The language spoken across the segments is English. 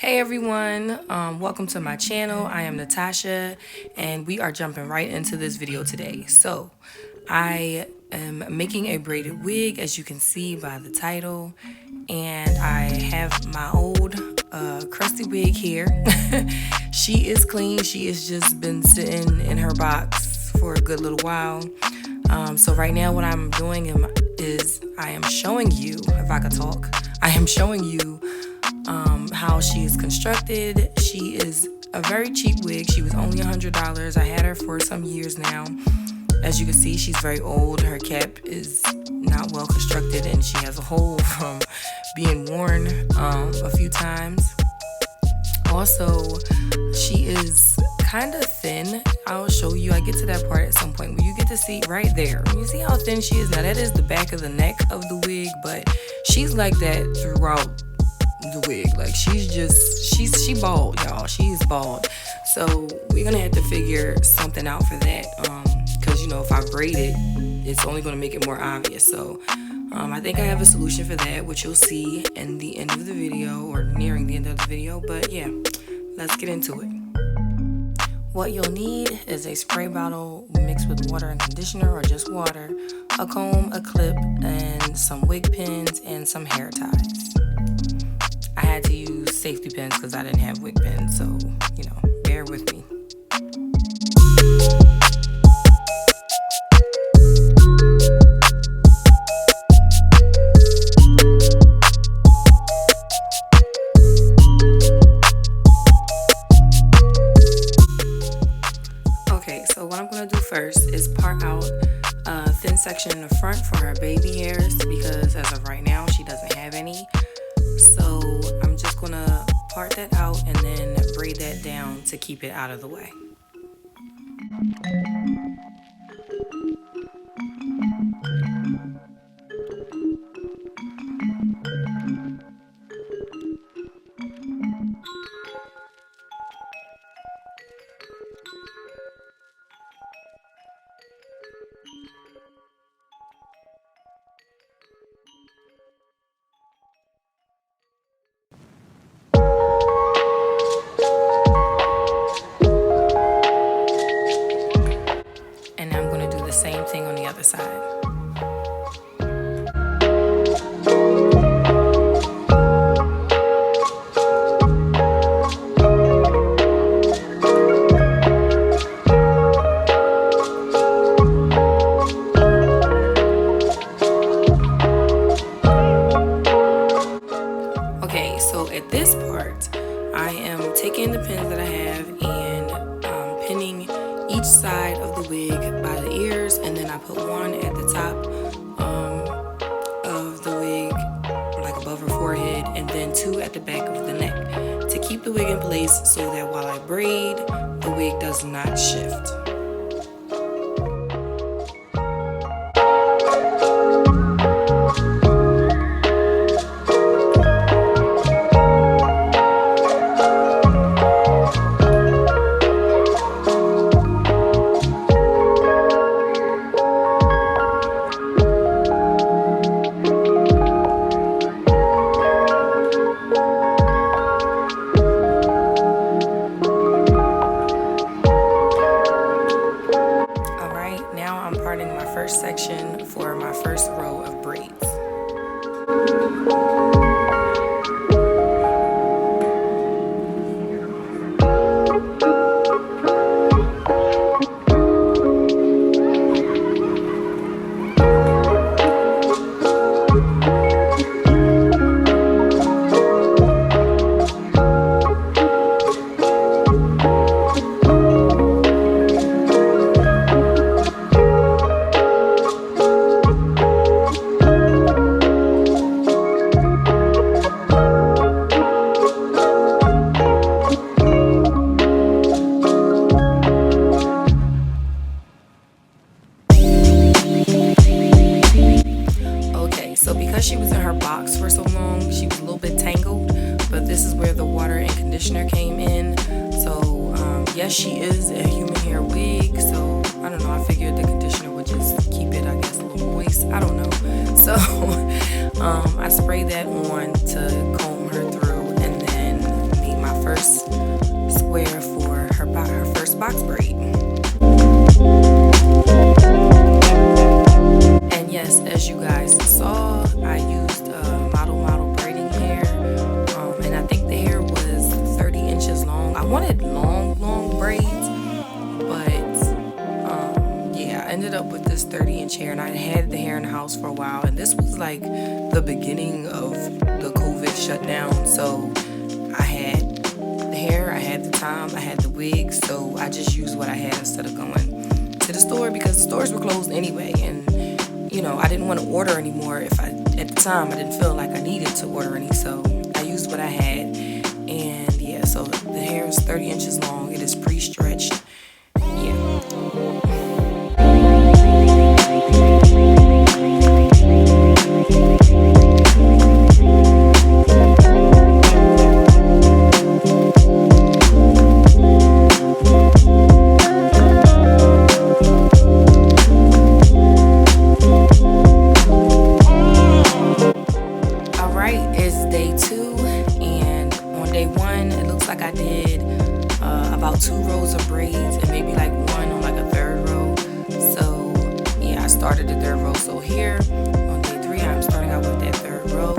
Hey everyone, welcome to my channel. I am Natasha and we are jumping right into this video today. So I am making a braided wig, as you can see by the title, and I have my old crusty wig here. She is clean. She has just been sitting in her box for a good little while. So right now what I'm doing is I am showing you, if I could talk, I am showing you how she is constructed. She is a very cheap wig. She was only $100. I had her for some years now. As you can see, she's very old. Her cap is not well constructed and she has a hole from being worn a few times. Also, she is kind of thin. I'll show you. I get to that part at some point where you get to see right there. You see how thin she is? Now that is the back of the neck of the wig, but she's like that throughout the wig. Like she bald, y'all. She's bald. So we're gonna have to figure something out for that. Cause if I braid it, it's only gonna make it more obvious. So I think I have a solution for that, which you'll see in the end of the video or nearing the end of the video. But yeah, let's get into it. What you'll need is a spray bottle mixed with water and conditioner, or just water, a comb, a clip, and some wig pins and some hair ties. I had to use safety pins because I didn't have wig pins, so bear with me. Okay, so what I'm gonna do first is part out a thin section in the front for her baby hairs, because as of right now she doesn't have any. So I'm just gonna part that out and then braid that down to keep it out of the way. And I'm going to do the same thing on the other side. Okay, so at this part, I am taking the pins that I have and pinning each side of the wig by the ears, and then I put one at the top of the wig, like above her forehead, and then two at the back of the neck to keep the wig in place so that while I braid, the wig does not shift. Now I'm parting my first section for my first row of braids. So because she was in her box for so long, she was a little bit tangled, but this is where the water and conditioner came in. So yes, she is a human hair wig, so I don't know, I figured the conditioner would just keep it, I guess, a little moist. I don't know. So I sprayed that on to comb her through, and then me house for a while, and this was like the beginning of the COVID shutdown. So I had the hair, I had the time, I had the wig, so I just used what I had instead of going to the store because the stores were closed anyway. And I didn't want to order anymore. At the time I didn't feel like I needed to order any, so I used what I had. And yeah, so the hair is 30 inches long. It is pre-stretched. Yeah. About 2 rows of braids and maybe like one on like a third row. So yeah, I started the third row. So here on day 3, I'm starting out with that third row.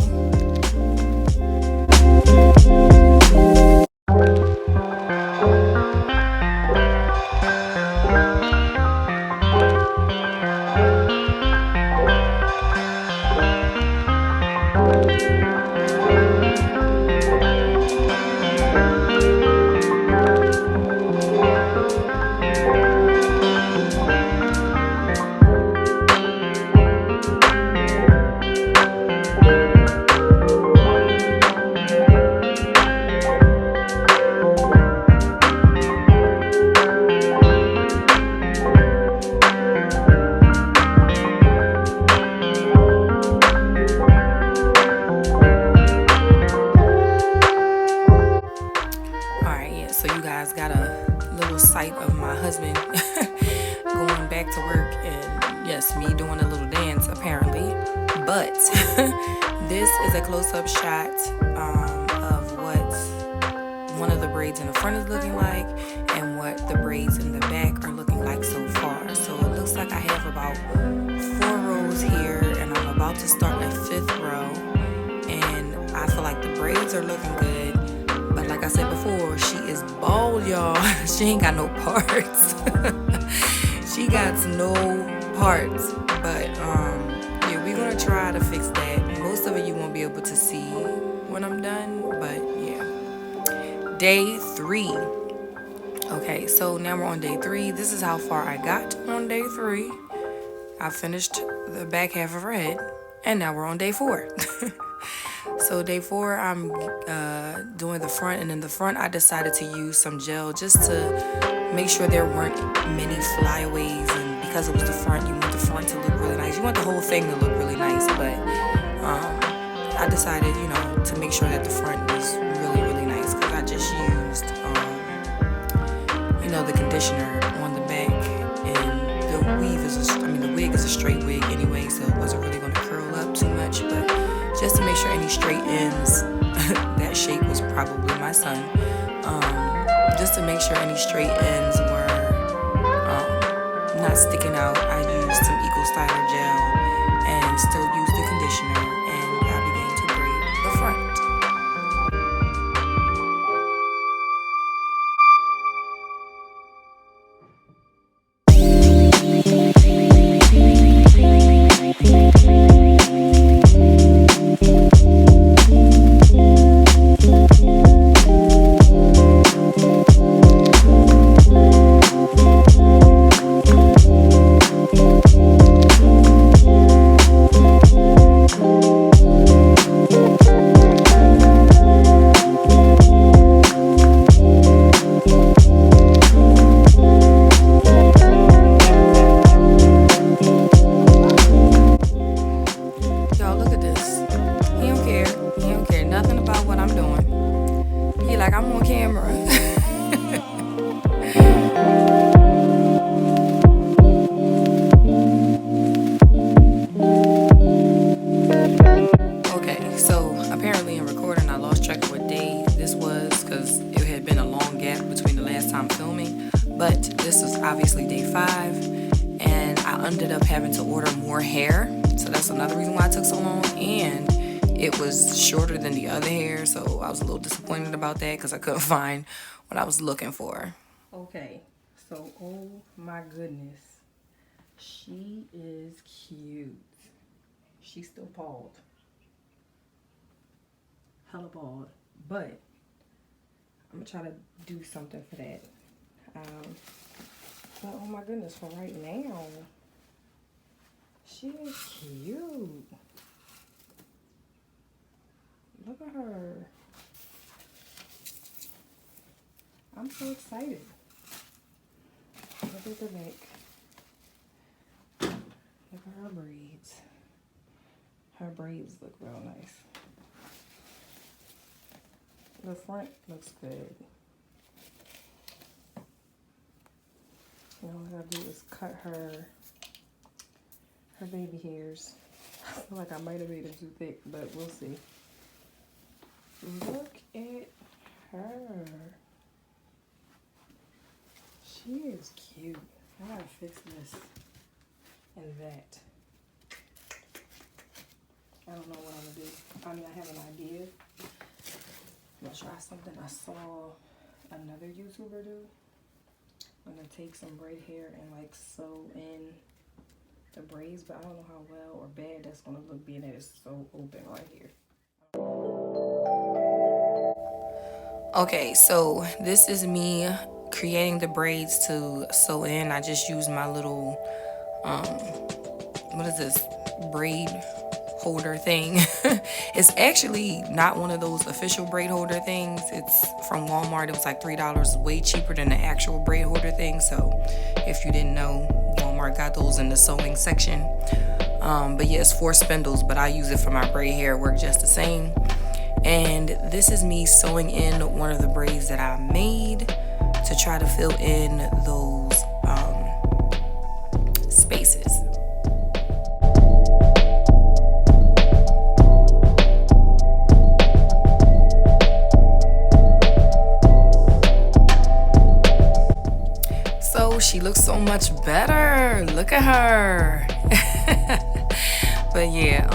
So you guys got a little sight of my husband going back to work, and yes, me doing a little dance apparently. But this is a close-up shot of what one of the braids in the front is looking like and what the braids in the back are looking like so far. So it looks like I have about 4 rows here, and I'm about to start my 5th row, and I feel like the braids are looking good. But like I said before, she is bald, y'all. She ain't got no parts. She got no parts. But yeah, we're gonna try to fix that. Most of it you won't be able to see when I'm done. But yeah. Day 3. Okay, so now we're on day 3. This is how far I got on day 3. I finished the back half of her head, and now we're on day 4. So day 4, I'm doing the front, and in the front I decided to use some gel just to make sure there weren't many flyaways, and because it was the front, you want the front to look really nice. You want the whole thing to look really nice, but I decided, to make sure that the front was really, really nice, because I just used, the conditioner on the back, and the wig is a straight wig anyway, so it wasn't really going to curl up too much, but just to make sure any straight ends, that shape was probably my son, just to make sure any straight ends were not sticking out, I used some Eco Styler gel and still used the conditioner, and I began to braid the front. Like I'm on camera. Okay, so apparently in recording I lost track of what day this was because it had been a long gap between the last time filming, but this was obviously day 5, and I ended up having to order more hair, so that's another reason why it took so long, and it was shorter than the other hair, so I was a little disappointed about that because I couldn't find what I was looking for. Okay, so oh my goodness, she is cute. She's still bald. Hella bald. But I'm gonna try to do something for that. But oh my goodness, for right now, she is cute. Look at her. I'm so excited. Look at the neck. Look at her braids. Her braids look real nice. The front looks good. Now all I gotta do is cut her baby hairs. I feel like I might have made it too thick, but we'll see. Look at her. She is cute. I gotta fix this and that. I don't know what I'm gonna do. I mean, I have an idea. I'm gonna try something I saw another YouTuber do. I'm gonna take some braid hair and like sew in the braids, but I don't know how well or bad that's gonna look being that it's so open right here. Okay, so this is me creating the braids to sew in. I just used my little what is this, braid holder thing. It's actually not one of those official braid holder things. It's from Walmart. It was like $3, way cheaper than the actual braid holder thing. So if you didn't know, Walmart got those in the sewing section. But yeah, it's 4 spindles, but I use it for my braid hair. It works just the same. And this is me sewing in one of the braids that I made to try to fill in those spaces. So she looks so much better. Look at her. But yeah,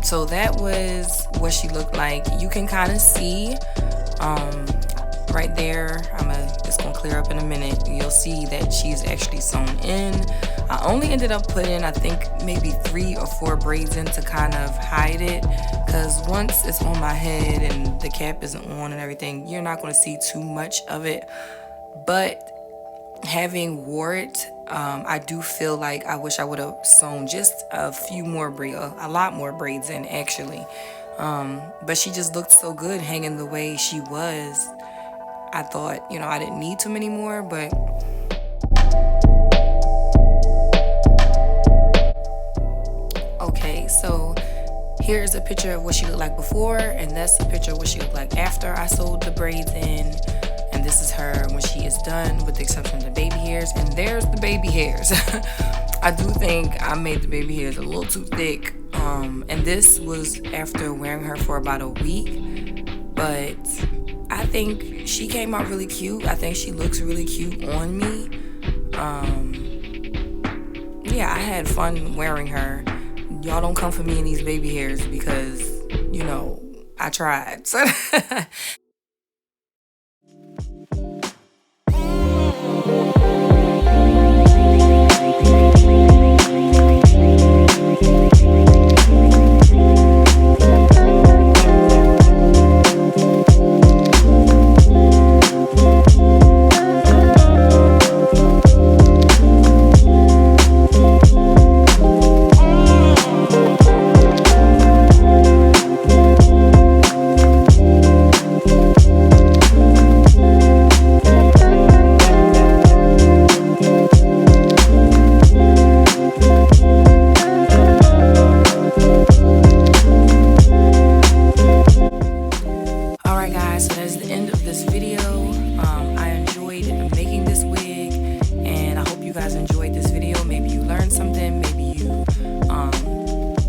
so that was what she looked like. You can kind of see right there. It's gonna clear up in a minute. You'll see that she's actually sewn in. I only ended up putting, I think, maybe 3 or 4 braids in to kind of hide it, because once it's on my head and the cap isn't on and everything, you're not going to see too much of it. But having wore it, I do feel like I wish I would have sewn just a few more braids, a lot more braids in actually. But she just looked so good hanging the way she was. I thought, you know, I didn't need too many more, but okay, so here's a picture of what she looked like before, and that's a picture of what she looked like after I sewed the braids in. And this is her when she is done, with the exception of the baby hairs. And there's the baby hairs. I do think I made the baby hairs a little too thick. And this was after wearing her for about a week. But I think she came out really cute. I think she looks really cute on me. Yeah, I had fun wearing her. Y'all don't come for me in these baby hairs because, you know, I tried. So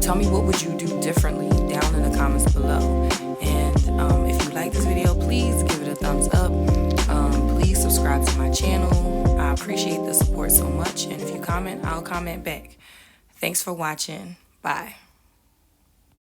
tell me, what would you do differently down in the comments below. And if you like this video, please give it a thumbs up. Please subscribe to my channel. I appreciate the support so much. And if you comment, I'll comment back. Thanks for watching. Bye.